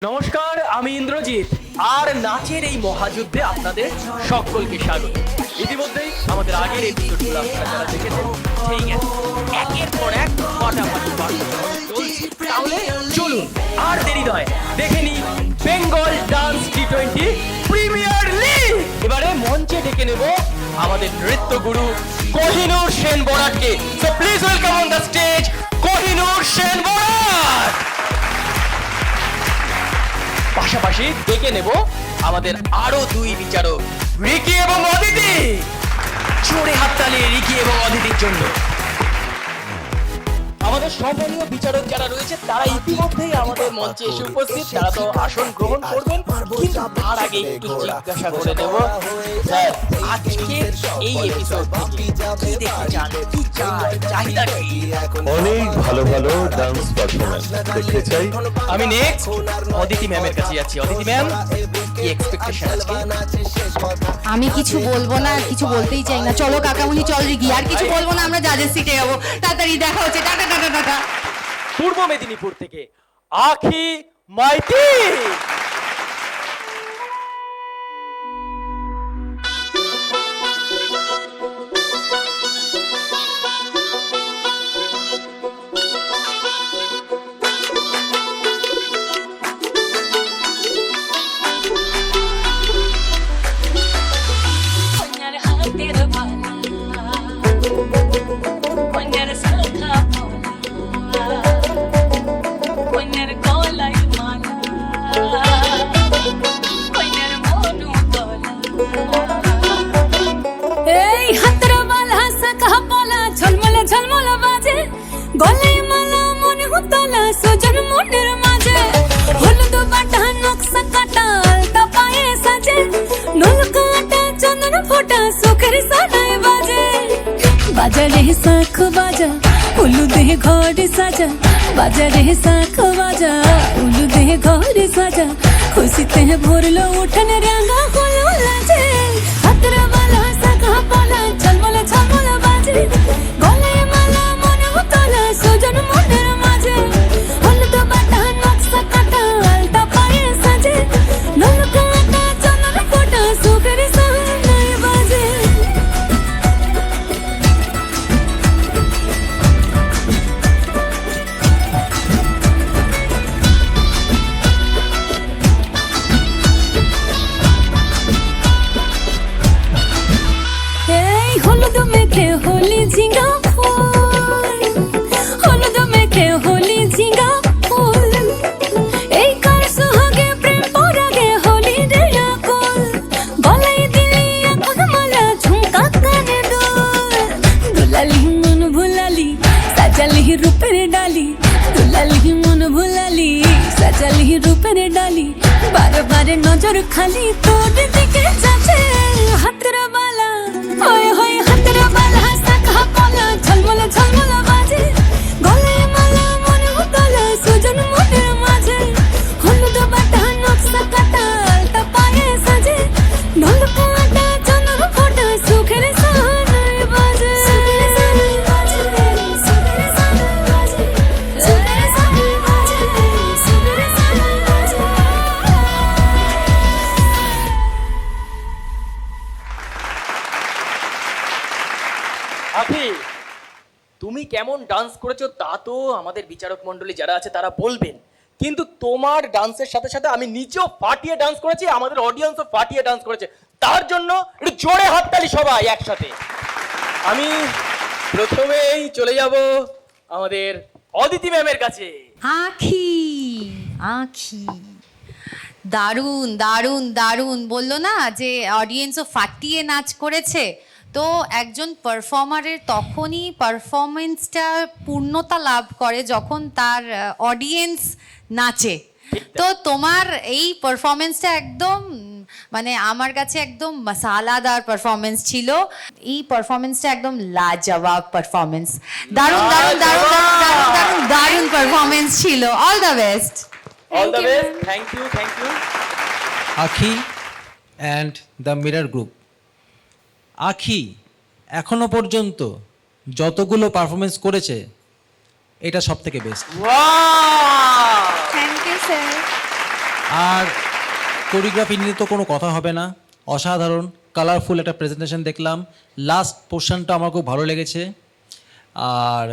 নমস্কার, আমি ইন্দ্রজিৎ আর নাচের এই মহাযুদ্ধে আপনাদের সকলকে স্বাগত। ইতিমধ্যেই আমাদের আগের এপিসোডগুলো আপনারা যারা দেখেছেন সেই গেছে একের পর এক ফাটাফাটি চলছে। তাহলে চলুন আর দেরি নয়, দেখে নিই Bengal dance T20 premier league. এবারে মঞ্চে ডেকে নেব আমাদের নৃত্য গুরু কোহিনূর সেন বরাটকে। So please welcome on the stage Kohinoor Sen Barat. পাশাপাশি ডেকে নেব আমাদের আরো দুই বিচারক রিকি এবং অদিতি। জোরে হাততালি রিকি এবং অদিতির জন্য। আমাদের সম্মানীয় বিচারক যারা রয়েছে তারা ইতিমধ্যেই আমাদের মঞ্চে এসে উপস্থিত। তারা তো আসন গ্রহণ করবেন, কিন্তু তার আগে একটু জিজ্ঞাসা করে নেব, স্যার আজকে এই এপিসোড কি দেখতে চান, কি চাই, চাহিদা কি? অনেক ভালো ভালো ডান্স পারফরম্যান্স দেখতে চাই। আমি নেক্সট অদিতি ম্যামের কাছে যাচ্ছি। অদিতি ম্যাম, কি এক্সপেকটেশন আজকে? আমি কিছু বলবো না, কিছু বলতেই চাই না। চলো কাকামুনি, চল রিগি, আর কিছু বলবো না, আমরা জাজের সিটে যাবো। তাড়াতাড়ি দেখা হচ্ছে, টাটা টাটা টাটা। পূর্ব মেদিনীপুর থেকে আখি মাইতি। বাজারে শাখ বাজা উলু দেহে ঘরে সাজা, বাজারে শাখ বাজা উলু দেহে ঘরে সাজা, খুশিতে ভরলো উঠনে রাঙা হলো লাজে, হাতের বালা শাখা পালা ঝলমলে ঝলমলে বাজে, গলায় মালা মনে উতলা সুজন মনের মাঝে, হলুদ বাটা নকশা কাটা আলতা পায়ে সাজে, নলকা আটা চন্দন ফোটা সুখের সাহানায় বাজে। হলুদ মেখে হোলি ঝিঙ্গা ফুল, হলুদ মেখে হোলি ঝিঙ্গা ফুল, এই কার সোহাগে প্রেম পরাগে হোলি রে আকুল, গলায় দিলি আঁখা মালা ঝুমকা কানে দুল, দুলালি মন ভুলালি সাজালি রূপের ডালি, দুলালি মন ভুলালি সাজালি রূপের ডালি, বারে বারে নজর খালি তোর দিকে যাচ্ছে, হাতের বালা হয় হয় হাতের বালা শাখা পলা ঝলমলে ঝলমলে বাজে, গলায় মালা মনে উতলা সুজন মনের মাঝে, হলুদ বাটা নকশা কাটা আলতা পায়ে সাজে, ঢোলকা আটা চন্দন ফোটা সুখের সাহানায় বাজে, সুখের সাহানায় বাজে, সুখের সাহানায় বাজে, সুখের সাহানায় বাজে, সুখের সাহানায় বাজে। আখি, তুমি কেমন ডান্স করেছো তা তো আমাদের বিচারক মণ্ডলী যারা আছে তারা বলবেন, কিন্তু তোমার ডান্সের সাথে সাথে আমি নিজেও ফাটিয়ে ডান্স করেছি, আমাদের অডিয়েন্সও ফাটিয়ে ডান্স করেছে। তার জন্য একটু জোরে হাততালি সবাই একসাথে। আমি প্রথমেই চলে যাব আমাদের অদিতি ম্যামের কাছে। আখি আখি, দারুণ দারুণ দারুণ। বললো না যে অডিয়েন্সও ফাটিয়ে নাচ করেছে, তো একজন পারফর্মারের তখনই পারফরমেন্সটা পূর্ণতা লাভ করে যখন তার অডিয়েন্স নাচে। তো তোমার এই পারফরমেন্সটা একদম মানে আমার কাছে একদম মশালাদার পারফরমেন্স ছিল। এই পারফরমেন্সটা একদম লাজবাব পারফরমেন্স, দারুণ দারুণ দারুণ দারুণ দারুণ দারুণ পারফরমেন্স ছিল। All the best. All the best, thank you thank you. Akhi and the Mirror Group. Akhi এখনো পর্যন্ত যতগুলো পারফরমেন্স করেছে এটা সব থেকে best. Wow, thank you sir. আর কোরিওগ্রাফি নিয়ে তো কোনো কথা হবে না, অসাধারণ কালারফুল একটা প্রেজেন্টেশন দেখলাম। লাস্ট পোর্শনটা আমার খুব ভালো লেগেছে। আর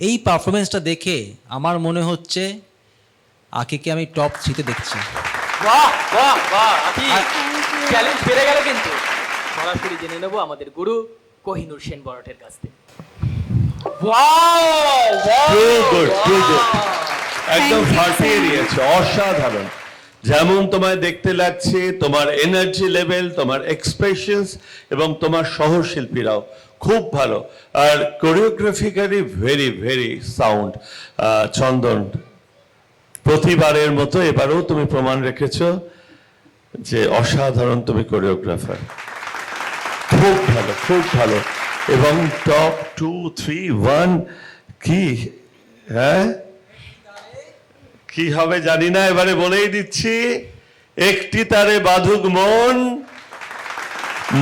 এই পারফরমেন্সটা দেখে আমার মনে হচ্ছে আকিকে আমি টপ 3-তে দেখছি। বাহ বাহ বাহ, আকি চ্যালেঞ্জ বেড়ে গেল কিন্তু। সরাসরি জেনে নেব আমাদের গুরু কোহিনূর সেন বড়টের কাছ থেকে। Wow Too good, too good. একদম ফাটিয়ে দিয়েছে, অসাধারণ। যেমন তোমায় দেখতে লাগছে, তোমার এনার্জি লেভেল, তোমার এক্সপ্রেশনস এবং তোমার সহশিল্পীরাও খুব ভালো। আর কোরিওগ্রাফিক্যালি ভেরি ভেরি সাউন্ড। চন্দন, প্রতিবারের মতো এবারেও তুমি প্রমাণ রেখেছো যে অসাধারণ তুমি কোরিওগ্রাফার। খুব ভালো, খুব ভালো। এবং টপ 2, 3, 1 কি, হ্যাঁ কি হবে জানি না, এবারে বলেই দিচ্ছি, একটি তারে বাঁধুক মন,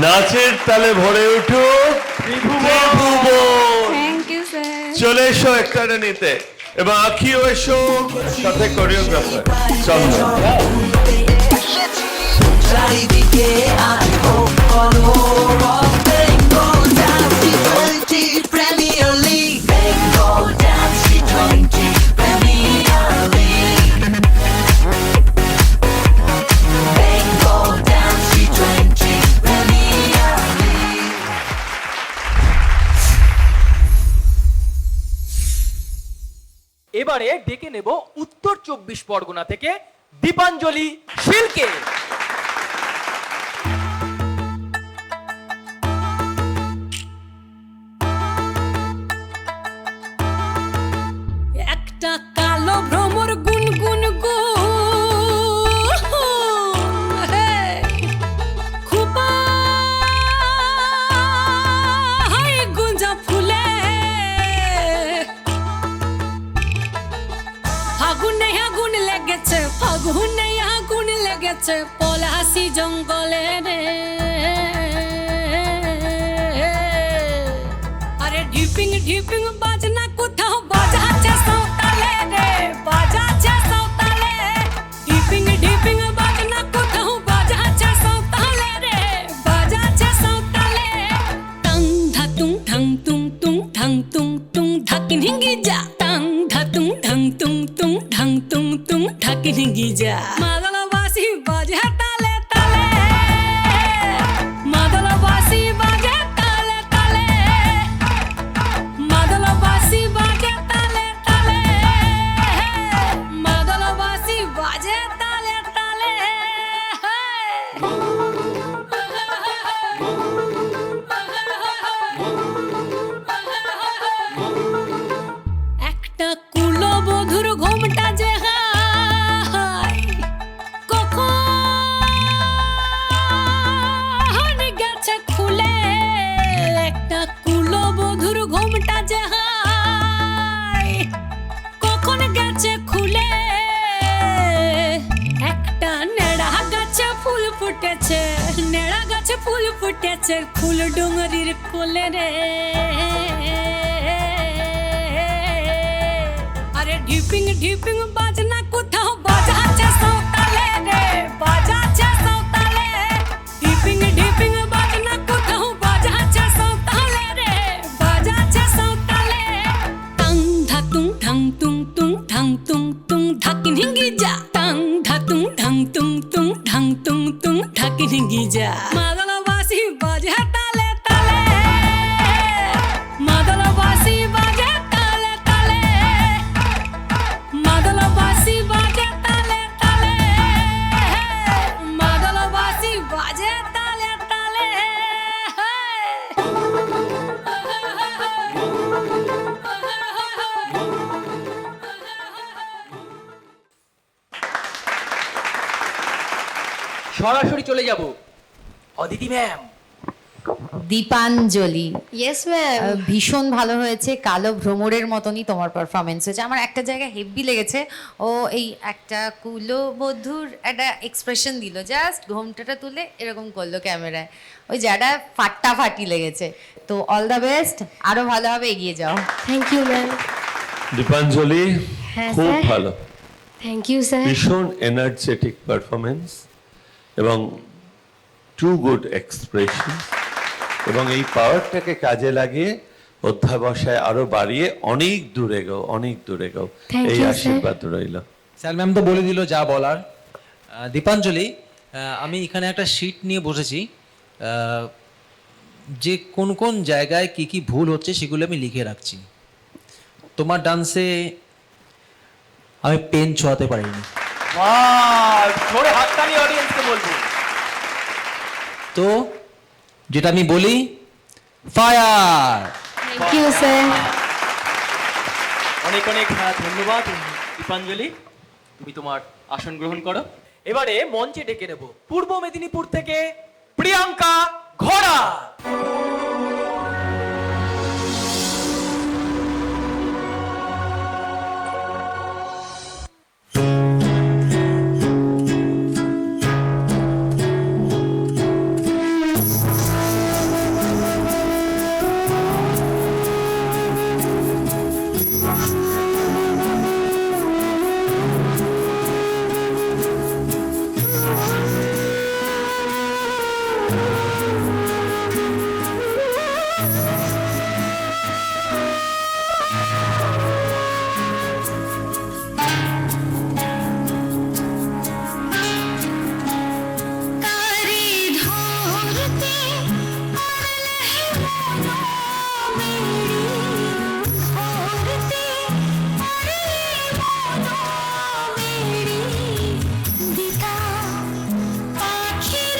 নাচের তালে ভরে উঠুক ত্রিভুবন। Thank you sir. চলে এসো একটা নিতে, এবং আখিও এসো, সাথে কোরিওগ্রাফার চন্দন। চারিদিকে আলো আলো Bengal dance T20 premier league, Bengal dance T20 premier league, Bengal dance T20 premier league. এবারে ডেকে নেব উত্তর 24 পরগনা থেকে দীপাঞ্জলি শিলকে। একটা কালো ভ্রমর গুনগুন খুপা গুঞ্জা ফুলে ফাগুনে আগুন লেগেছে, ফাগুনে আগুন লেগেছে পলাশি জঙ্গলে রে। আরে ঢিপিং ঢিপিং বাজনা কোথাও বাজাচ্ছে সাঁওতালে রে, বাজাচ্ছে সাঁওতালে। ঢিপিং ঢিপিং বাজনা কোথাও বাজাচ্ছে সাঁওতালে রে, বাজাচ্ছে সাঁওতালে। টাং ধাতুং ঠাং তুং তুং ঠাং তুং তুং ধাকিন হিঙ্গি যা, টাং ধাতুং ঠাং তুং তুং ঠাং তুং তুং ধাকিন হিঙ্গি যা। মাদলবাসী বাজে তালে তালে, মাদলবাসী বাজে তালে তালে, মাদলবাসী বাজে তালে তালে, মাদলবাসী বাজে তালে তালে। একটা কুলবধূর ঘোমটা যে হায় কখন গেছে খুলে, একটা কুলবধূর ঘোমটা যে হায় কখন গেছে খুলে। একটা নেড়া গাছে ফুল ফুটেছে, নেড়া গাছে ফুল ফুটেছে ফুল ডুঙরির কোলে রে। আরে ঢিপিং ঢিপিং বাজনা কোথাও বাজাচ্ছে সাঁওতালে রে, বাজাচ্ছে সাঁওতালে। ঢিপিং ঢিপিং বাজনা কোথাও বাজাচ্ছে সাঁওতালে রে, বাজাচ্ছে সাঁওতালে। টাং ধাতুং ঠাং তুং তুং ঠাং তুং তুং ধাকিন হিঙ্গি যা, টাং ধাতুং ঠাং তুং তুং ঠাং তুং তুং ধাকিন হিঙ্গি যা। মাদলবাসী বাজে তালে তালে, মাদলবাসী বাজে তালে তালে, মাদলবাসী বাজে তালে তালে, মাদলবাসী বাজে তালে তালে। সরাসরি চলে যাব Aditi ma'am. Dipanjali, yes ma'am. ভীষণ ভালো হয়েছে, কালো ভ্রমরের মতনই তোমার পারফরমেন্স হয়েছে। আমার একটা জায়গায় হেভি লেগেছে, ও এই একটা কুলবধূর একটা এক্সপ্রেশন দিল, জাস্ট ঘোমটাটা তুলে এরকম করলো ক্যামেরায়, ওই জায়গাটা ফাটাফাটি লেগেছে। তো অল দ্য বেস্ট, আরো ভালোভাবে এগিয়ে যাও। Thank you ma'am. দীপাঞ্জলি হ্যাঁ, খুব স্যার। ভালো, থ্যাংক ইউ স্যার। ভীষণ এনার্জেটিক পারফরমেন্স এবং টু গুড এক্সপ্রেশন, এবং এই পাওয়ারটাকে কাজে লাগিয়ে অধ্যাবসায় আরো বাড়িয়ে অনেক দূরে গাও, অনেক দূরে গাও, Thank এই you, sir. আশীর্বাদ রইল। স্যার ম্যাম তো বলে দিল যা বলার। দীপাঞ্জলি, আমি এখানে একটা শিট নিয়ে বসেছি, যে কোন কোন জায়গায় কি কি ভুল হচ্ছে সেগুলো আমি লিখে রাখছি। তোমার ডান্সে আমি পেন ছোঁয়াতে পারিনি, বাহ, জোরে হাততালি অডিয়েন্সকে বলবো। তো যেটা আমি বলি, ফায়ার। Thank you sir. অনেক অনেক ধন্যবাদ দীপাঞ্জলি, তুমি তোমার আসন গ্রহণ করো। এবারে মঞ্চে ডেকে নেব পূর্ব মেদিনীপুর থেকে প্রিয়াঙ্কা ঘোড়া। तारी धरती मेरी औरती मेरी दिता आखिर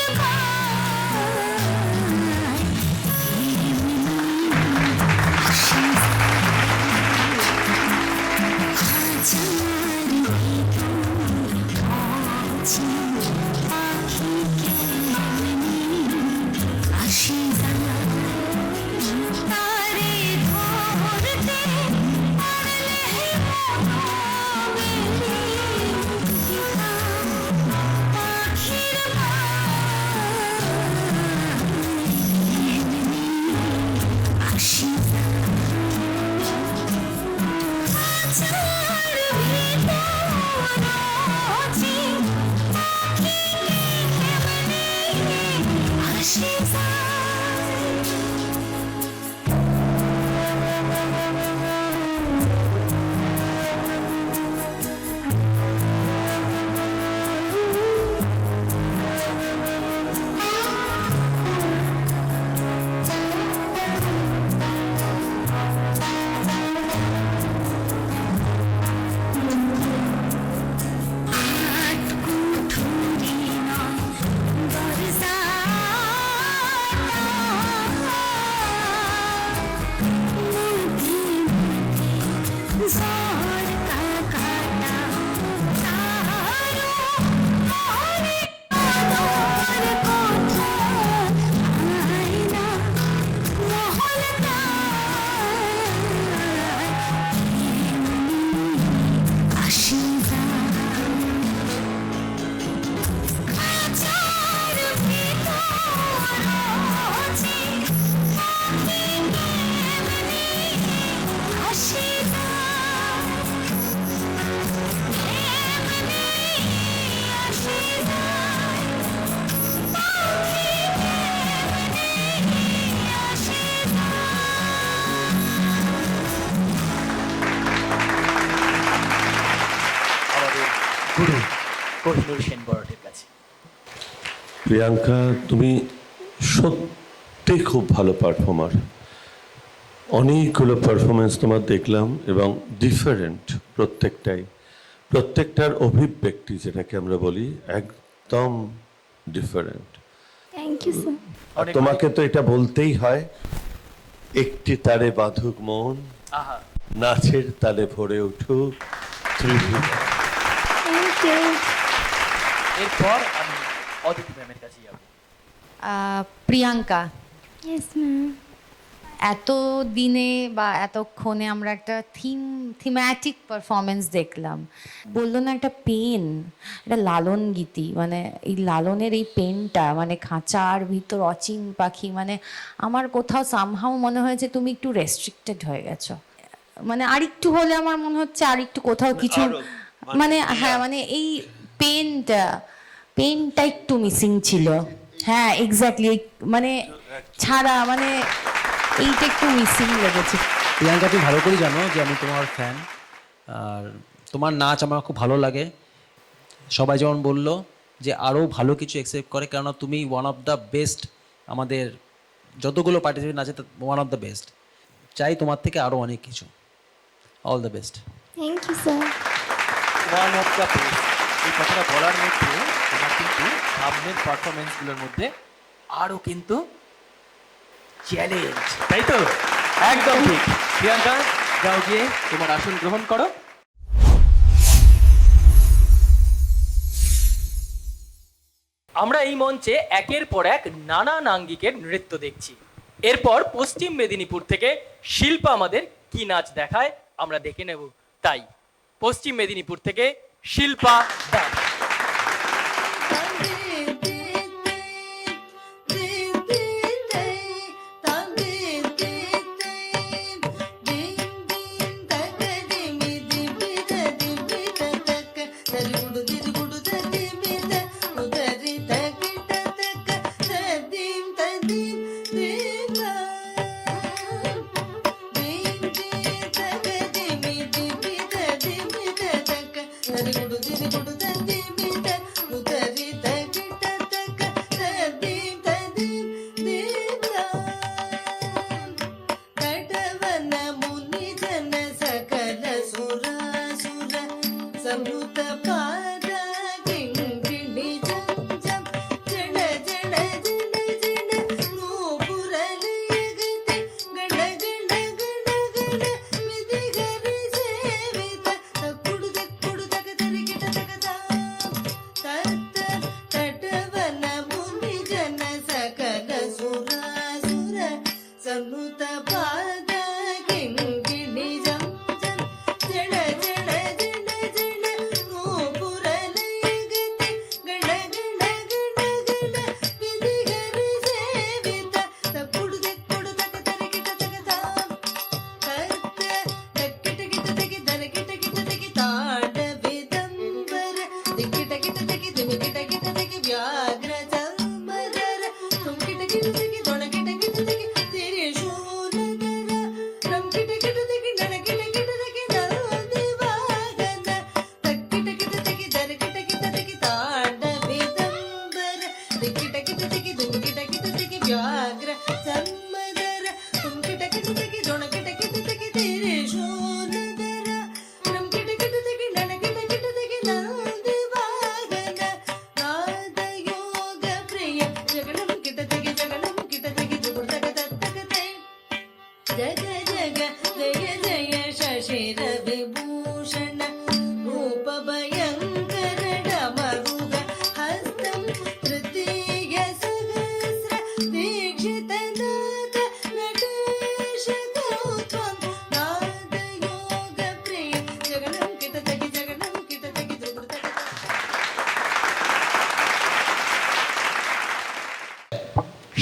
আমাদের গুরু কোহিনুর সেন বড়টের কাছে। প্রিয়াঙ্কা, তুমি সত্যি খুব ভালো পারফর্মার। অনেকগুলো পারফরমেন্স তোমার দেখলাম এবং ডিফারেন্ট প্রত্যেকটার অভিব্যক্তি যেটাকে আমরা বলি একদম ডিফারেন্ট। Thank you sir. আর তোমাকে তো এটা বলতেই হয়, একটি তারে বাঁধুক মন, আহা, নাচের তালে ভরে উঠুক ত্রিভুজ। Thank you. এরপর আমি অদিতি ম্যামের কাছে যাব। Priyanka, yes ma'am. এত দিনে বা এতক্ষণে আমরা একটা থিম্যাটিক পারফরমেন্স দেখলাম। বললো না একটা পেন, একটা লালন গীতি, মানে এই লালনের এই পেনটা, মানে খাঁচার ভিতর অচিন পাখি, মানে আমার কোথাও সামহাও মনে হয়েছে তুমি একটু রেস্ট্রিক্টেড হয়ে গেছো। মানে আরেকটু হলে আমার মনে হচ্ছে আরেকটু কোথাও কিছু মানে হ্যাঁ মানে এই পেনটা একটু মিসিং ছিল। হ্যাঁ এক্স্যাক্টলি, মানে ছাড়া মানে এইটা একটু মিসিং লেগেছে। প্রিয়াঙ্কা, তুমি ভালো করে জানো যে আমি তোমার ফ্যান, আর তোমার নাচ আমার খুব ভালো লাগে। সবাই যেমন বললো যে আরও ভালো কিছু এক্সপেক্ট করে, কেননা তুমি ওয়ান অফ দ্য বেস্ট, আমাদের যতগুলো পার্টিসিপেন্ট আছে ওয়ান অফ দ্য বেস্ট। চাই তোমার থেকে আরও অনেক কিছু। All the best. Thank you, sir. One of the best, এই কথাটা বলার মধ্যে তোমার কিন্তু সামনের পারফরমেন্সগুলোর মধ্যে আরও কিন্তু চ্যালেঞ্জ, তাই তো? একদম ঠিক। প্রিয়াঙ্কা, যাও গিয়ে তোমার আসন গ্রহণ করো। আমরা এই মঞ্চে একের পর এক নানান আঙ্গিকের নৃত্য দেখছি। এরপর পশ্চিম মেদিনীপুর থেকে শিল্পা আমাদের কি নাচ দেখায় আমরা দেখে নেব। তাই পশ্চিম মেদিনীপুর থেকে শিল্পা দাস।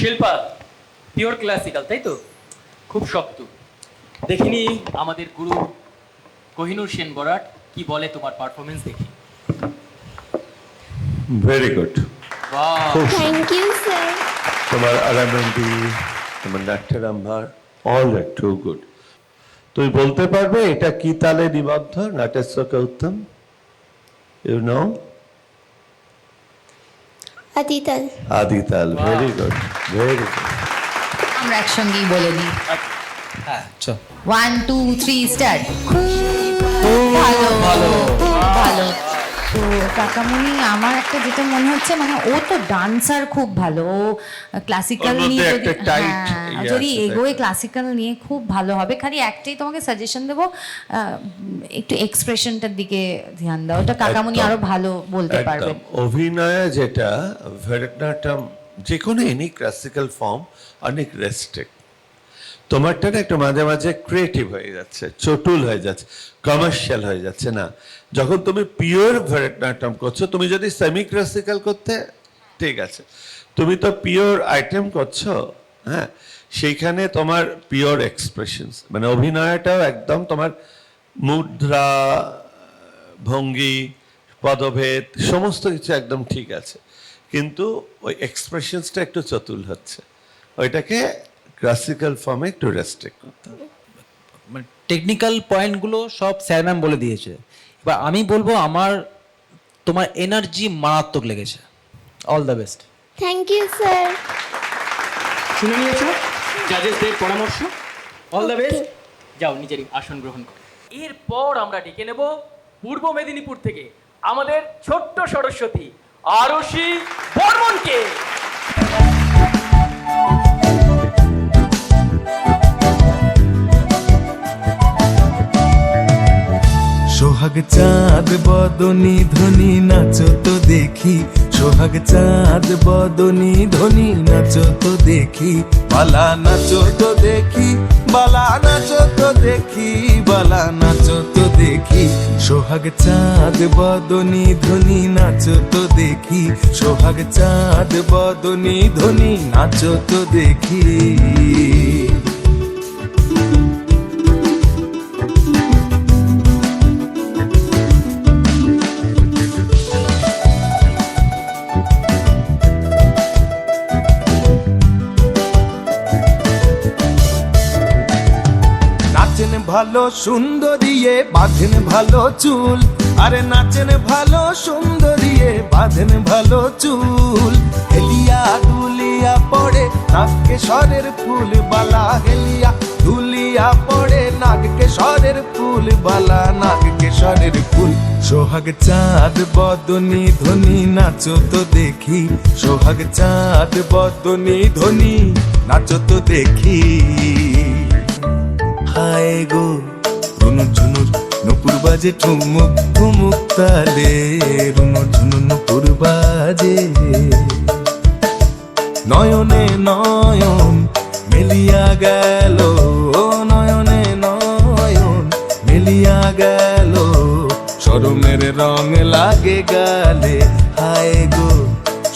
শিল্পা পিওর ক্লাসিক্যাল, তাই তো? খুব শক্ত। দেখিনি আমাদের গুরু কোহিনূর সেন বরাট কি বলে তোমার পারফরমেন্স দেখি। Very good. বাহ, Thank you, sir. তোমার আরামন্দি, তোমার নাট্যরম্ভার, অল আর টু গুড। তুমি বলতে পারবে এটা কি তালে নিবদ্ধ? নাটেশ্বর উত্তম, ইউ নো? Adital. আদিতাল। Very good, very good. আমরা একসঙ্গেই বলে দিই। হ্যাঁ চল। 1 2 3 স্টার্ট। ভালো ভালো ভালো। তো কাকামণি, আমার একটা যেটা মনে হচ্ছে, মানে ও তো ডান্সার খুব ভালো, ও ক্লাসিক্যাল ওর মধ্যে নিয়ে একটা tight যদি আছে, এগোয় ক্লাসিক্যাল নিয়ে খুব ভালো হবে। খালি একটাই তোমাকে সাজেশন দেবো, একটু এক্সপ্রেশনটার দিকে ধ্যান দাও, ওটা কাকামণি একদম, আরো ভালো বলতে পারবে। একদম। অভিনয়ে যেটা ভরতনাট্যম, যে কোনো এনি ক্লাসিক্যাল ফর্ম অনেক রেস্ট্রিক্ট। তোমারটা না একটু মাঝে মাঝে ক্রিয়েটিভ হয়ে যাচ্ছে, চটুল হয়ে যাচ্ছে, কমার্শিয়াল হয়ে যাচ্ছে না। যখন তুমি পিওর ভরতনাট্যম করছো, তুমি যদি সেমি ক্লাসিক্যাল করতে ঠিক আছে, তুমি তো পিওর আইটেম করছো, হ্যাঁ, সেইখানে তোমার পিওর এক্সপ্রেশনস, মানে অভিনয়টাও একদম তোমার মুদ্রা, ভঙ্গি, পদভেদ সমস্ত কিছু একদম ঠিক আছে, কিন্তু ওই এক্সপ্রেশনসটা একটু চতুল হচ্ছে, ওইটাকে ক্লাসিক্যাল ফর্মে একটু রেস্ট্রিক্ট করতে হবে। মানে টেকনিক্যাল পয়েন্টগুলো সব স্যার ম্যাম বলে দিয়েছে। এবার আমি বলবো তোমার এনার্জি মারাত্মক লেগেছে। All the best. Thank you, sir. শুনে নিয়েছো জাজেসদের পরামর্শ? All the best. যাও নিজের আসন গ্রহণ করো। এরপর আমরা ডেকে নেব পূর্ব মেদিনীপুর থেকে আমাদের ছোট্ট সরস্বতী আরশি বর্মনকে। সোহাগ চাঁদ বদনি ধ্বনি নাচো তো দেখি, সোহাগ চাঁদ বদনি ধ্বনি নাচো তো দেখি, বালা নাচো তো দেখি, বালা নাচো তো দেখি, বালা নাচো তো দেখি, সোহাগ চাঁদ বদনি ধ্বনি নাচো তো দেখি, সোহাগ চাঁদ বদনি ধ্বনি নাচো তো দেখি। নাচেন ভালো সুন্দরিয়ে বাঁধেন ভালো চুল, আরে নাচেন ভালো সুন্দরিয়ে বাঁধেন ভালো চুল, হেলিয়া দুলিয়া পড়ে নাগকে স্বরের ফুল বালা, হেলিয়া দুলিয়া পড়ে নাগকে স্বরের ফুল বালা, নাগকে স্বরের ফুল। সোহাগ চাঁদ বদনি ধ্বনি নাচো তো দেখি, সোহাগ চাঁদ বদনি ধ্বনি নাচো তো দেখি। হায় গো রুনুর ঝুনুর নুপুর বাজে ঠুমুক ঠুমুক তালে, রুনুর ঝুনুর নুপুর বাজে, নয়নে নয়ন মেলিয়া গেল, নয়নে নয়ন মেলিয়া গেল, শরমের রং লাগে গালে, হায় গো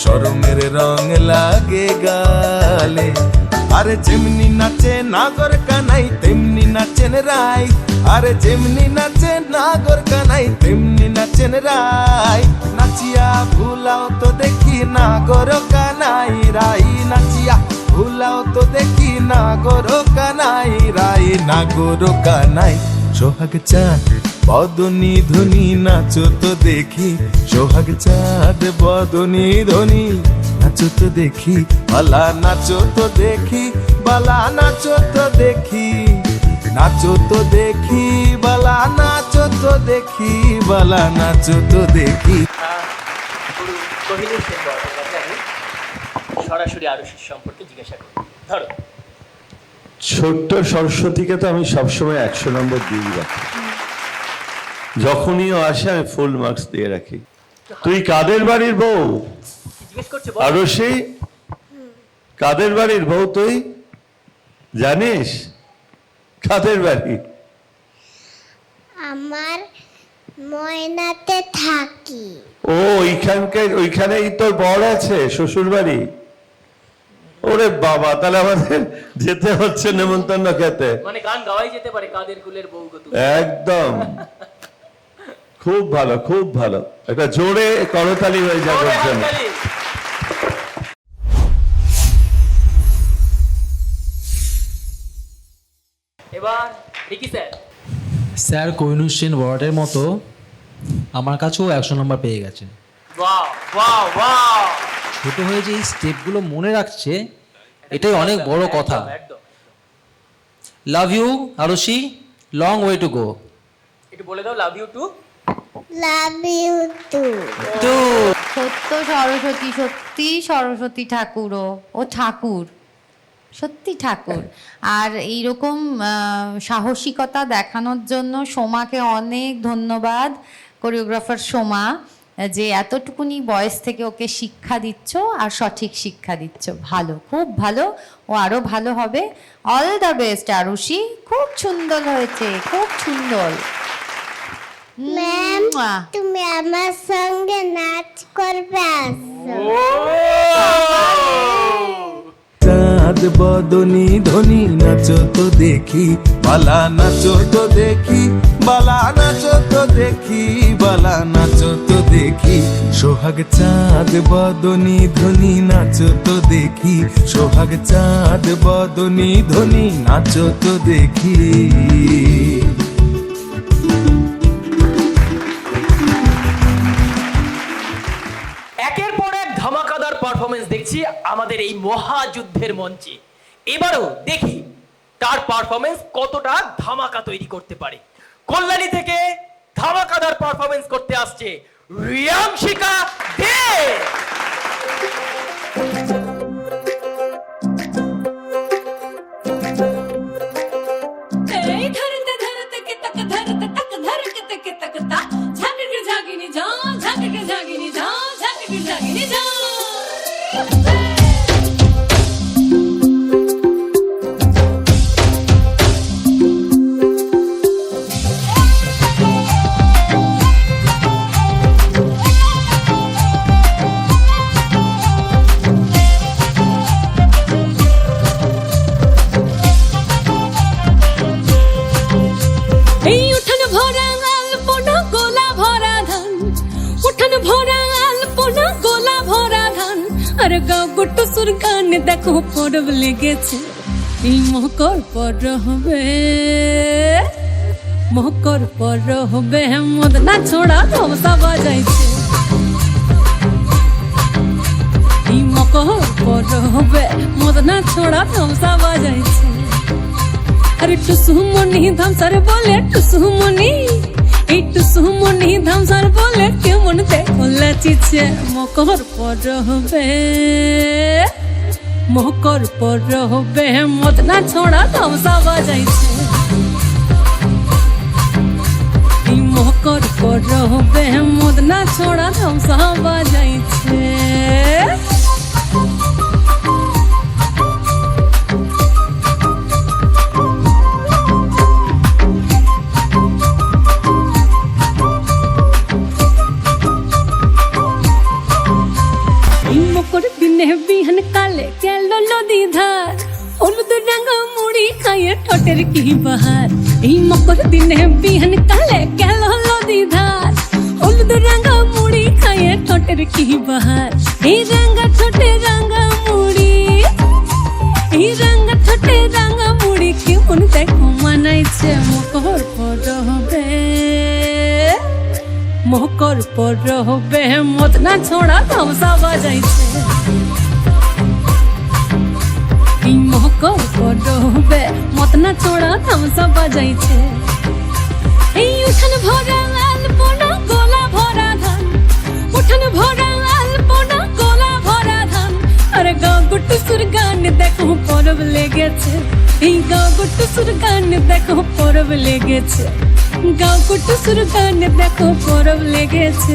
শরমের রং লাগে গালে। আরে যেমনি নাচে নাগর কানাই তেমনি নাচেন রাই, আরে যেমনি নাচে নাগর কানাই তেমনি নাচেন রাই, নাচিয়া ভুলাও তো দেখি নাগর কানাই রাই, নাচিয়া ভুলাও তো দেখি নাগর কানাই রাই, নাগর কানাই। সোহাগ চাঁদ বদনি ধ্বনি নাচো তো দেখি, সোহাগ চাঁদ বদনি ধ্বনি নাচো তো দেখি, বালা নাচো তো দেখি, বালা নাচো তো দেখি, নাচো তো দেখি, বালা নাচো তো দেখি, বালা নাচো তো দেখি। গুরু কোহিনূর সেন বর্মনের কাছে আমি সরাসরি আরশির সম্পর্কে জিজ্ঞাসা করি। ধরো ছোট্ট সরস্বতীকে তো আমি সবসময় 100 নম্বর দিয়ে রাখি, যখনই ও আসে আমি ফুল মার্কস দিয়ে রাখি। তুই কাদের বাড়ির বউ? জিজ্ঞেস করছে আরশি, কাদের বাড়ির বউ তুই জানিস? কাদের বাড়ি? আমার ময়নাতে থাকি। ও ওইখানেই তোর বর আছে, শ্বশুর বাড়ি? ওরে বাবা, তাহলে আমাদের যেতে হচ্ছে নেমন্তন্ন খেতে। মানে গান গাওয়াই যেতে পারে কাদের কুলের বউ গো তুমি। একদম খুব ভালো, খুব ভালো, একটা জোরে করতালি হয়ে যাবে জন্য। এবার Ricky sir. Sir Kohinoor Sen ওয়ার্ডের মতো আমার কাছেও 100 নম্বর পেয়ে গেছে। ওয়াও ওয়াও ওয়াও, ছোট হয়ে যে এই স্টেপগুলো মনে রাখছে, এটাই অনেক বড় কথা। একদম। Love you Arshi, long way to go. একটু বলে দাও love you too. Love you too. সত্য সরস্বতী, সত্যি সরস্বতী ঠাকুরও, ও ঠাকুর, সত্যি ঠাকুর। আর এইরকম সাহসিকতা দেখানোর জন্য সোমাকে অনেক ধন্যবাদ, কোরিওগ্রাফার সোমা, যে এতটুকুনি বয়স থেকে ওকে শিক্ষা দিচ্ছ আর সঠিক শিক্ষা দিচ্ছ। ভালো, খুব ভালো, ও আরো ভালো হবে। অল দ্য বেস্ট আরুষি, খুব সুন্দর হয়েছে, খুব সুন্দর। ম্যাম, তুমি আমার সঙ্গে নাচ করবে আসো। চাঁদ বদনি ধ্বনি নাচো তো দেখি, বালা নাচো তো দেখি, বালা নাচো তো দেখি, বালা নাচো তো দেখি, সোহাগ চাঁদ বদনি ধ্বনি নাচো তো দেখি, সোহাগ চাঁদ বদনি ধ্বনি নাচো তো দেখি। একের পর এক ধামাকাদার পারফরমেন্স দেখছি আমাদের এই মহাযুদ্ধের মঞ্চে। এবারও দেখি তার পারফরমেন্স কতটা ধামাকা তৈরি করতে পারে। কল্যাণী থেকে ধামাকাদার পারফরমেন্স করতে আসছে রিয়াংশিকা দে। এই ধরতে ধরতে কে তক ধরতে তক ধরকে কে তক তা ঝাঁকে কে ঝাগিনি যা ঝাঁকে কে ঝাগিনি যা ঝাঁকে কে ঝাগিনি যা। এই উঠান ভরা আলপনা গোলা ভরা ধান, উঠান ভরা আলপনা গোলা ভরা ধান, আরে গাও গুট্টু সুর গান দেখো পরব লেগেছে, এই মকর পর হবে, মকর পর হবে, মদনা ছোড়া ধমসা বাজাইছে, এই মকর পর হবে, মদনা ছোড়া ধমসা বাজাইছে। अरे टुसुमनी धामसर बोले टुसुमनी, এই টুসুমনি ধামসর बोले কেমন দেখো লাচিছে, মকর পর হবে, মকর পর হবে, মদনা ছোড়া ধামসা বাজাইছে, এই মকর পর হবে, মদনা ছোড়া ধামসা বাজাইছে। মকর দিনে বিহান কালে গেল নদী ধার, হলুদ রাঙা মুড়ি খাইয়ে ঠোঁটের কি বাহার, এই মকর দিনে বিহান কালে গেল নদী ধার, হলুদ রাঙা মুড়ি খাইয়ে ঠোঁটের কি বাহার, এই রাঙা ঠোঁটে রাঙা মুড়ি, এই রাঙা ঠোঁটে রাঙা মুড়ি কেমন দেখো মানাইছে, মকর পর হবে, মকর পর হবে, মদনা ছোড়া ধামসা বাজাইছে, এই মকর পর হবে, মদনা ছোড়া ধামসা বাজাইছে। এই উঠান ভরা আলপনা গোলা ভরা ধান, উঠান ভরা আলপনা গোলা ভরা ধান, আরে গাও গুট্টু সুর গান দেখো পরব লেগেছে, এই গাও গুট্টু সুর গান দেখো পরব লেগেছে, গাও গুট্টু সুর গান দেখো পরব লেগেছে,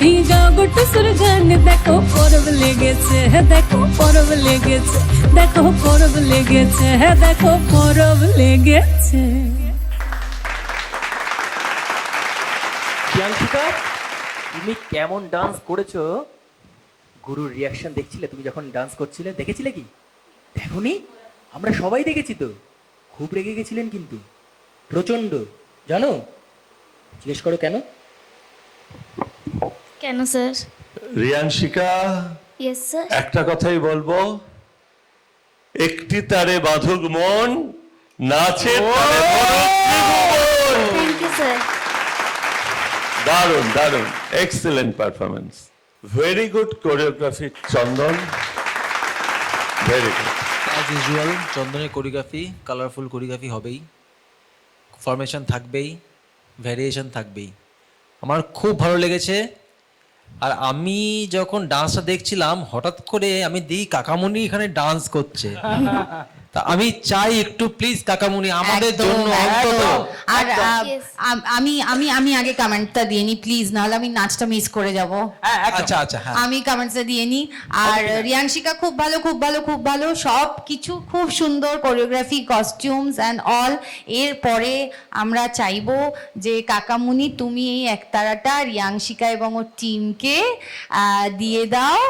এই গাও গুট্টু সুর গান দেখো পরব লেগেছে, দেখো পরব লেগেছে, দেখো পরব লেগেছে, দেখো পরব লেগেছে। রিয়াংশিকা তুমি কেমন ডান্স করেছো? গুরুর রিয়াকশন দেখছিলে তুমি যখন ডান্স করছিলে? দেখেছিলে কি? দেখোনি? আমরা সবাই দেখেছি তো। খুব রেগে গেছিলেন কিন্তু, প্রচন্ড। জানো, জিজ্ঞেস করো কেন? কেন স্যার? রিয়াংশিকা, yes sir. একটা কথাই বলবো, একটি তারে বাঁধুক মন, নাচে তারে মরুক ত্রিভুবন। Thank you sir. দারুণ দারুণ, excellent performance, very good choreography Chandan, very good. As usual চন্দনের কোরিওগ্রাফি কালারফুল কোরিওগ্রাফি হবেই, ফরমেশন থাকবেই, ভ্যারিয়েশন থাকবেই। আমার খুব ভালো লেগেছে। আর আমি যখন ডান্সটা দেখছিলাম হঠাৎ করে আমি দেখি কাকামণি এখানে ডান্স করছে, তা আমি চাই একটু প্লিজ কাকামণি আমাদের একদম, জন্য অন্তত। একদম। আর Yes. আমি আমি আমি আগে কমেন্টটা দিয়ে নি প্লিজ, নাহলে আমি নাচটা মিস করে যাব। আচ্ছা আচ্ছা, হ্যাঁ আমি কমেন্টসে দিয়ে নি। আর রিয়াংশিকা খুব ভালো, খুব ভালো, খুব ভালো, সব কিছু খুব সুন্দর, কোরিওগ্রাফি, কস্টিউমস অ্যান্ড অল। এরপরে আমরা চাইবো যে কাকামুনি তুমি এই একতারাটা রিয়াংশিকা এবং ওর টিমকে দিয়ে দাও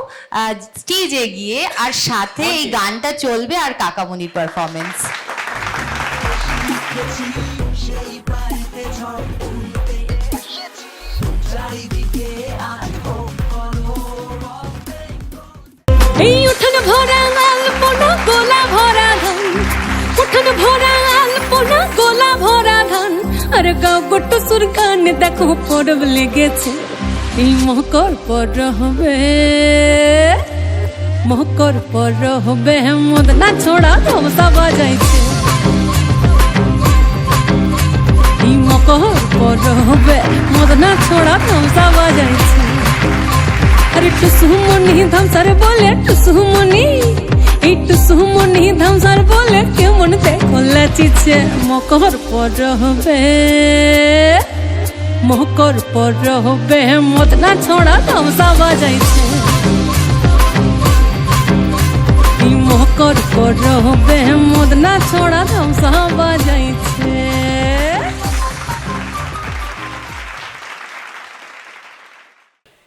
স্টেজে গিয়ে, আর সাথে এই গানটা চলবে আর কাকামুনির পারফরমেন্স। ভরা আলপনা গোলা ভরা ধান উঠান ভরা আলপনা গোলা ভরা ধান আর গাও গোট সুরকান দেখো পরব লেগেছে এই মকর পর হবে মকর পর হবে মদনা ছোড়া ধমসা বাজাইছে এই মকর পর হবে মদনা ছোড়া ধমসা বাজাইছে আরে টুসুমনি ধামসার বলে টুসুমনি এই টুসুমনি ধামসার বলে কেমন দেখো লাচিছে মকর পর হবে মকর পর হবে মদনা ছোড়া ধমসা বাজাইছে এই মকর পর হবে মদনা ছোড়া ধমসা বাজাইছে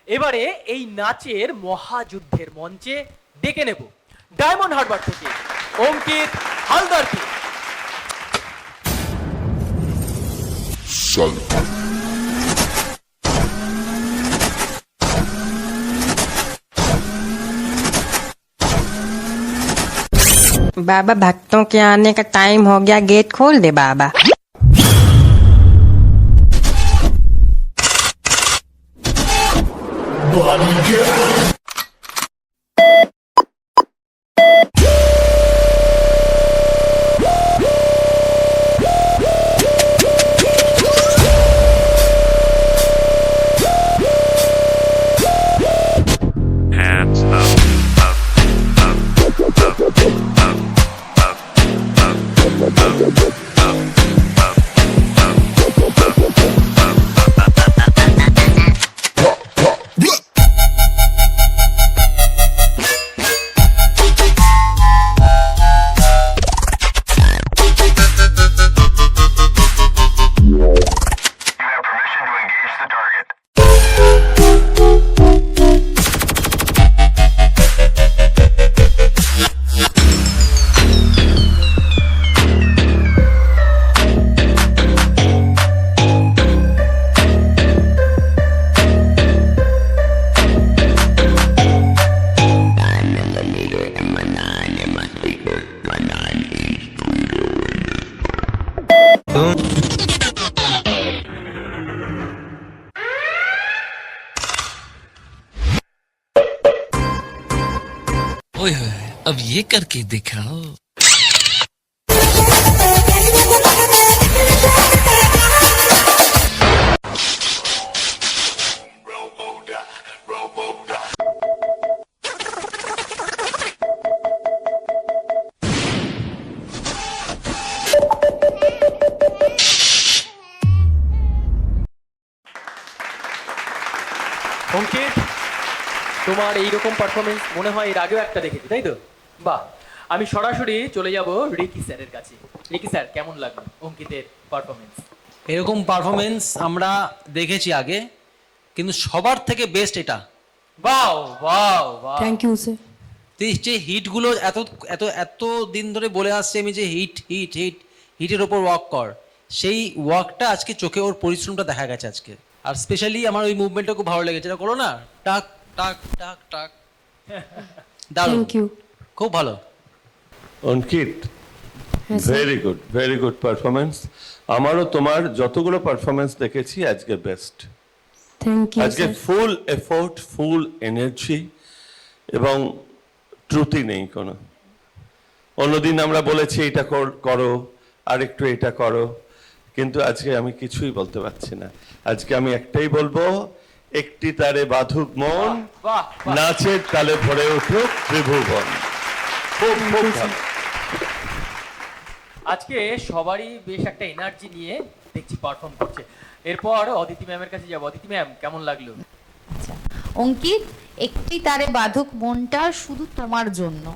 এবারে এই নাচের মহাযুদ্ধের মঞ্চে ডেকে নেব ডায়মন্ড হারবার থেকে অঙ্কিত হালদারকে। बाबा भक्तों के आने का टाइम हो गया, गेट खोल दे बाबा। ओए होए, अब ये करके दिखाओ। অঙ্কিত, তোমার এইরকম পারফরমেন্স মনে হয় এর আগেও একটা দেখেছি, তাই তো? বাহ, আমি সরাসরি চলে যাব রিকি স্যারের কাছে। রিকি স্যার, কেমন লাগলো অঙ্কিতের পারফরমেন্স? এরকম পারফরমেন্স আমরা দেখেছি আগে, কিন্তু সবার থেকে বেস্ট এটা। বাও বাও বাও, থ্যাংক ইউ স্যার। যে হিটগুলো এত এত এত দিন ধরে বলে আসছে আমি যে হিট হিট হিট হিটের ওপর ওয়ার্ক কর, সেই ওয়ার্কটা আজকে চোখে ওর পরিশ্রমটা দেখা গেছে আজকে। আর স্পেশালি আমার ওই মুভমেন্টটা খুব ভালো লেগেছে, এটা করো না, টাক টাক টাক টাক, দারুণ, খুব ভালো। অঙ্কিত, ভেরি গুড পারফরমেন্স। আমারও তোমার যতগুলো পারফরমেন্স দেখেছি আজকে বেস্ট। থ্যাংক ইউ আজকে ফুল এফোর্ট, ফুল এনার্জি এবং ত্রুটি নেই কোনো। অন্যদিন আমরা বলেছি এটা করো, আর একটু এটা করো, কিন্তু আজকে আমি কিছুই বলতে পারছি না। আজকে আমি একটাই বলবো, একটি তারে বাঁধুক মন, বাহ বাহ, নাচের তালে ভরে উঠুক ত্রিভুবন। খুব খুব ভালো। আজকে সবারই বেশ একটা এনার্জি নিয়ে দেখছি পারফর্ম করছে। এরপর অদিতি ম্যামের কাছে যাবো। অদিতি ম্যাম, কেমন লাগলো? আচ্ছা অঙ্কিত, একটি তারে বাঁধুক মনটা শুধু তোমার জন্য,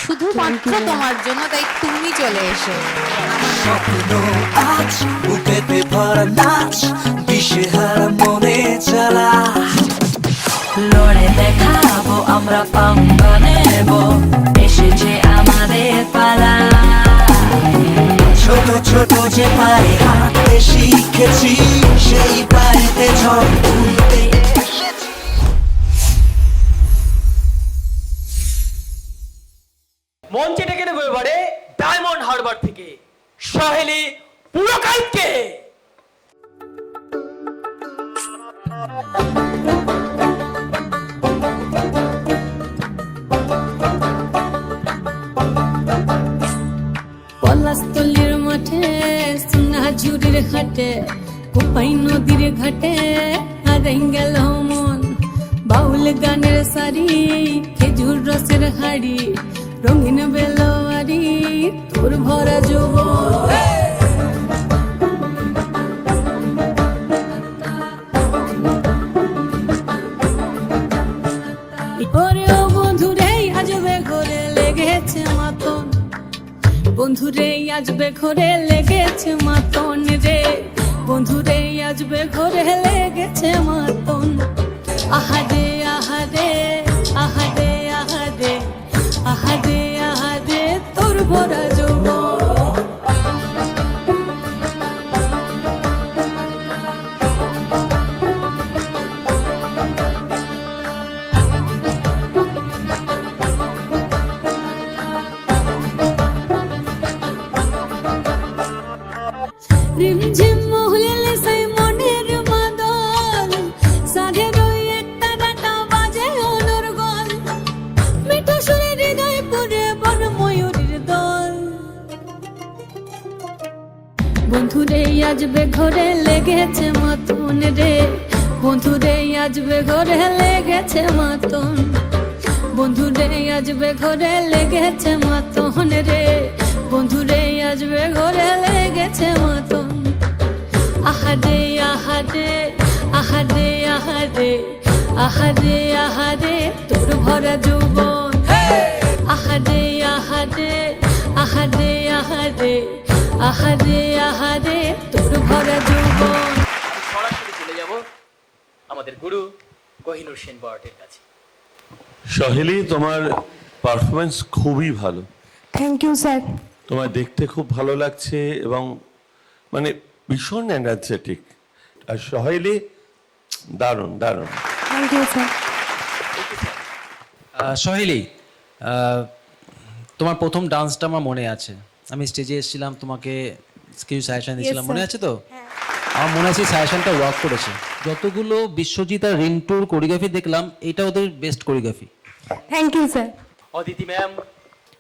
শুধুমাত্র তোমার জন্য, তাই তুমি চলে এসো। স্বপ্ন আজ বুকেতে ভরা নাচ, দিশেহারা মনে চালা, লড়ে দেখাবো আমরা, পাম্বা নেব, এসেছে আমাদের পালা। ছোট ছোট যে পায়ে হাঁটতে শিখেছি, সেই পায়েতে ঝড় তুলতে এসেছি। পুরকাইতকে। পলাশতলির মাঠে সোনাঝুরির ঘাটে কোপাই নদীর ঘাটে হারাই গেল মন বাউল গানের সারি খেজুর রসের হাড়ি রঙিন বেলোয়ারি তোর ভরা যৌবন ওরে ও বন্ধুরে আজবে ঘরে লেগেছে মাতন বন্ধুরে আজবে ঘরে লেগেছে মাতন রে বন্ধুরে আজবে ঘরে লেগেছে মাতন আহারে আহারে আহারে আহারে আহারে আহারে তোর ভরা যৌবন রিমঝিম মহুলে সেই মনের মাদল সাধে রই একটা ডাটা বাজে অনর্গল মিঠো সুরে হৃদয় পুরে বন ময়ূরীর দল বন্ধুরে আজবে ঘরে লেগেছে মাতন রে বন্ধুরে আজবে ঘরে লেগেছে মাতন বন্ধুরে আজবে ঘরে লেগেছে মাতন রে বন্ধুরে আজবে ঘরে লেগেছে মাতন আহারে আহারে আহারে আহারে আহারে আহারে তোর ভরা যৌবন আহারে আহারে আহারে আহারে আহারে আহারে তোর ভরা যৌবন। সরাসরি চলে যাব আমাদের গুরু কোহিনূর সেন বড়াটের কাছে। সহেলি, তোমার পারফরমেন্স খুবই ভালো। Thank you sir. তোমায় দেখতে খুব ভালো লাগছে এবং মানে ভীষণ এনার্জেটিক। আর সহেলি দারুণ দারুণ। Thank you sir. সহেলি, তোমার প্রথম ডান্সটা আমার মনে আছে। আমি স্টেজে এসেছিলাম, তোমাকে কিছু সাজেশন দিয়েছিলাম, মনে আছে তো? আমার মনে আছে সাজেশনটা ওয়ার্ক করেছে। যতগুলো বিশ্বজিৎ আর রিন্টুর কোরিওগ্রাফি দেখলাম, এটা ওদের best choreography. Thank you sir. Aditi ma'am,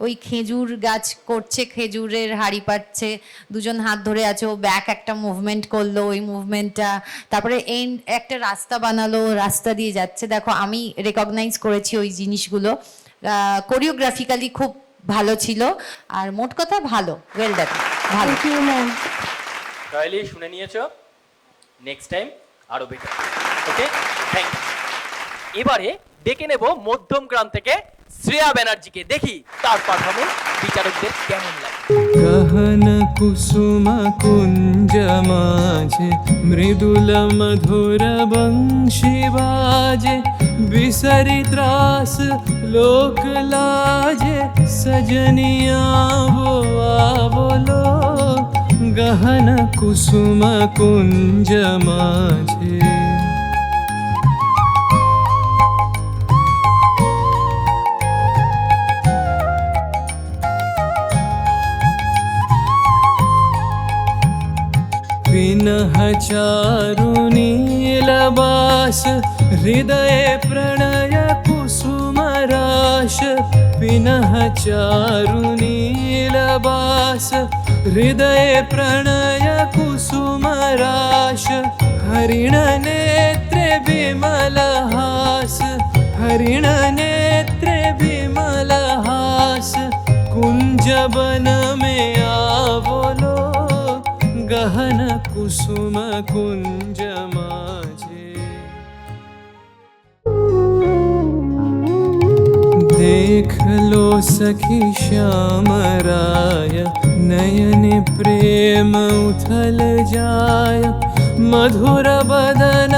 ওই খেজুর গাছ করছে, খেজুরের হাড়ি পাচ্ছে, দুজন হাত ধরে আছে, ও ব্যাক একটা মুভমেন্ট করলো, ওই মুভমেন্টটা, তারপরে এন্ড একটা রাস্তা বানালো, রাস্তা দিয়ে যাচ্ছে। দেখো, আমি রেকগনাইজ করেছি ওই জিনিসগুলো। কোরিওগ্রাফিক্যালি খুব ভালো ছিল, আর মোট কথা ভালো, ওয়েল ডান, ভালো। Thank you ma'am. সহেলি শুনে নিয়েছো, নেক্সট টাইম আরো বেটার। Okay, thank you. এবারে ডেকে নেব মধ্যমগ্রাম থেকে শ্রেয়া ব্যানার্জিকে, দেখি তার পারফরমেন্স বিচারকদের কেমন লাগে। গহন কুসুম কুঞ্জ মাঝে মৃদুল মধুর বংশী বাজে বিসরি ত্রাস লোক লাজে সজনিয়া बोलो গহন কুসুম কুঞ্জ মাঝে। विनः चारुनीलबास हृदय प्रणय कुसुमराश विनः चारुनीलबास हृदय प्रणय कुसुमराश हरिण नेत्रे विमलहास हरिण नेत्रे विमलहास कुंजवन में आवलो गहन कुसुम कुंज माझे। देख लो सखी श्याम राय नयन प्रेम उथल जाय मधुर बदन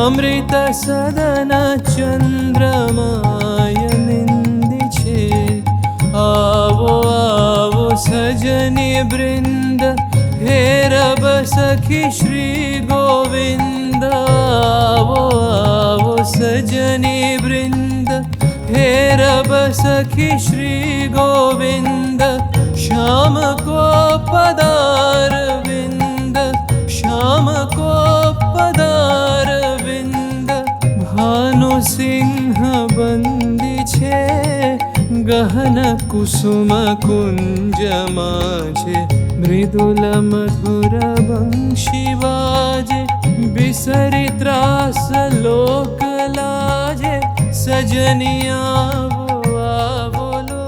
अमृत सदन चंद्रमाय निंदी छे आवो आवो सजनी वृंद हे रब सखी श्री गोविंद आवो आवो सजनी वृंद हे रब सखी श्री गोविंद श्याम को पदार विंद। બંદી છે ગહન કુસુમ કુંજ માঝে મૃદુલ મધુર બંશી વાજે बिसरी त्रास लोक लाजे सजनिया वो आवलो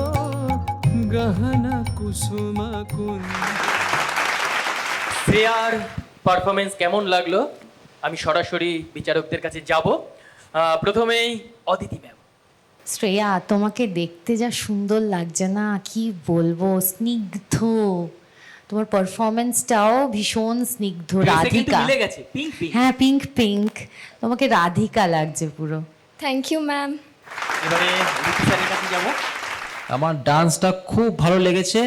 गहना कुसुम कुंज। শ্রেয়ার পারফরমেন্স কেমন লাগলো আমি সরাসরি বিচারকদের কাছে যাব। প্রথমেই অদিতি ম্যাম। শ্রেয়া, তোমাকে দেখতে যা সুন্দর লাগছে না, কি বলবো, স্নিগ্ধ। তোমার পারফরমেন্সটাও ভীষণ স্নিগ্ধ, রাধিকা। মিলে গেছে, পিঙ্ক পিঙ্ক। হ্যাঁ, পিঙ্ক পিঙ্ক, তোমাকে রাধিকা লাগছে পুরো। Thank you ma'am. এবারে ঋতু স্যারের কাছে যাব। আমার ডান্সটা খুব ভালো লেগেছে,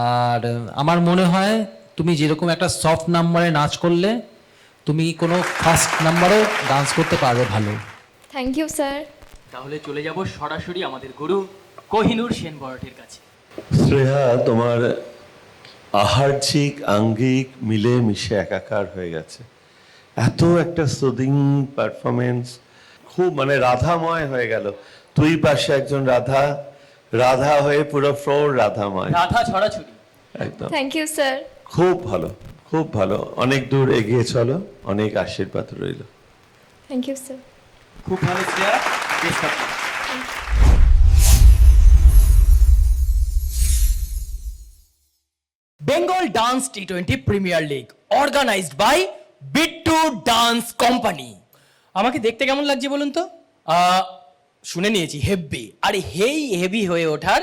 আর আমার মনে হয় তুমি যেরকম একটা সফট নাম্বারে নাচ করলে তুমি কোনো ফার্স্ট নাম্বারও ডান্স করতে পারবে ভালো। Thank you sir. তাহলে চলে যাব সরাসরি আমাদের গুরু কোহিনূর সেন বরাটের কাছে। শ্রেয়া, তোমার আহার্যিক আঙ্গিক মিলে মিশে একাকার হয়ে গেছে। এত একটা সুদিং পারফরমেন্স, খুব মানে রাধাময় হয়ে গেল। তুই পাশে একজন রাধা, রাধা হয়ে পুরো ফ্লোর রাধাময়, রাধা ছড়াছড়ি। একদম থ্যাংক ইউ স্যার। খুব ভালো, খুব ভালো। অনেক দূর এগিয়ে চলো, অনেক আশীর্বাদ রইল। Thank you sir. খুব ভালো Shreya, best of luck. Bengal dance T20 premier league organized by Bittu dance company. আমাকে দেখতে কেমন লাগছে বলুন তো? শুনে নিয়েছি হেভি, আর হেভি হয়ে ওঠার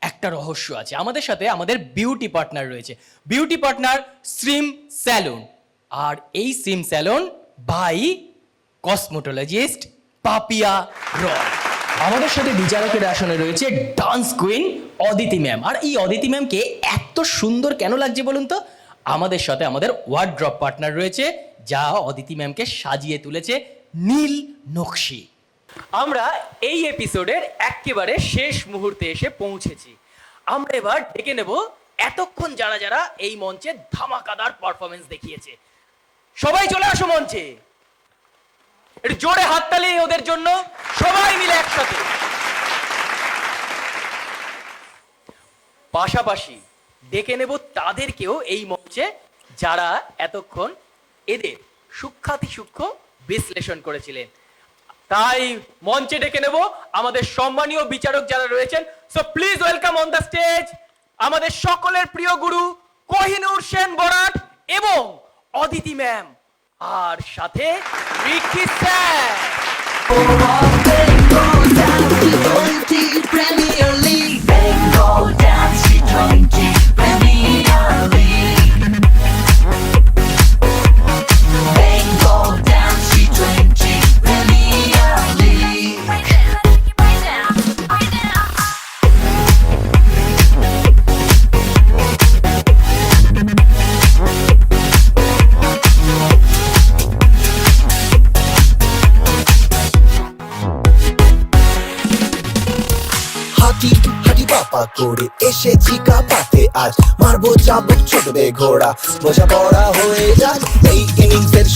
একটা রহস্য আছে। আমাদের সাথে আমাদের বিউটি পার্টনার রয়েছে, বিউটি পার্টনার শ্রিম স্যালুন। আর এই শ্রিম স্যালুন বাই কসমোটোলজিস্ট পাপিয়া রয়। আমাদের সাথে বিচারকের আসনে রয়েছে ডান্স কুইন অদিতি ম্যাম। আর এই অদিতি ম্যামকে এত সুন্দর কেন লাগছে বলুন তো? আমাদের সাথে আমাদের ওয়ার্ড্রপ পার্টনার রয়েছে, যা অদিতি ম্যামকে সাজিয়ে তুলেছে নীল নকশি। আমরা এই এপিসোডের একেবারে শেষ মুহূর্তে এসে পৌঁছেছি। আমরা এবার ডেকে নেব এতক্ষণ যারা যারা এই মঞ্চে ধামাকাদার পারফরমেন্স দেখিয়েছে। সবাই চলে আসো মঞ্চে, একটু জোরে হাততালি ওদের জন্য, সবাই মিলে একসাথে। পাশাপাশি ডেকে নেব তাদেরকেও এই মঞ্চে, যারা এতক্ষণ এদের সূক্ষ্মাতি সূক্ষ্ম বিশ্লেষণ করেছিলেন। তাই মঞ্চে ডেকে নেব আমাদের সম্মানীয় বিচারক যারা রয়েছেন। So please welcome on the stage আমাদের সকলের প্রিয় গুরু কোহিনূর সেন বরাট এবং অদিতি ম্যাম, আর সাথে Ricky sir. Premier League, Bengal Dance T20 Premier League, Bengal Dance T20 Premier League. হাঁটি হাঁটি বাপা করে এসেছি কাপাতে আজ, মারবো চাবুক ছুটবে ঘোড়া, বোঝা পড়া হয়ে যাক এই ইনিংসের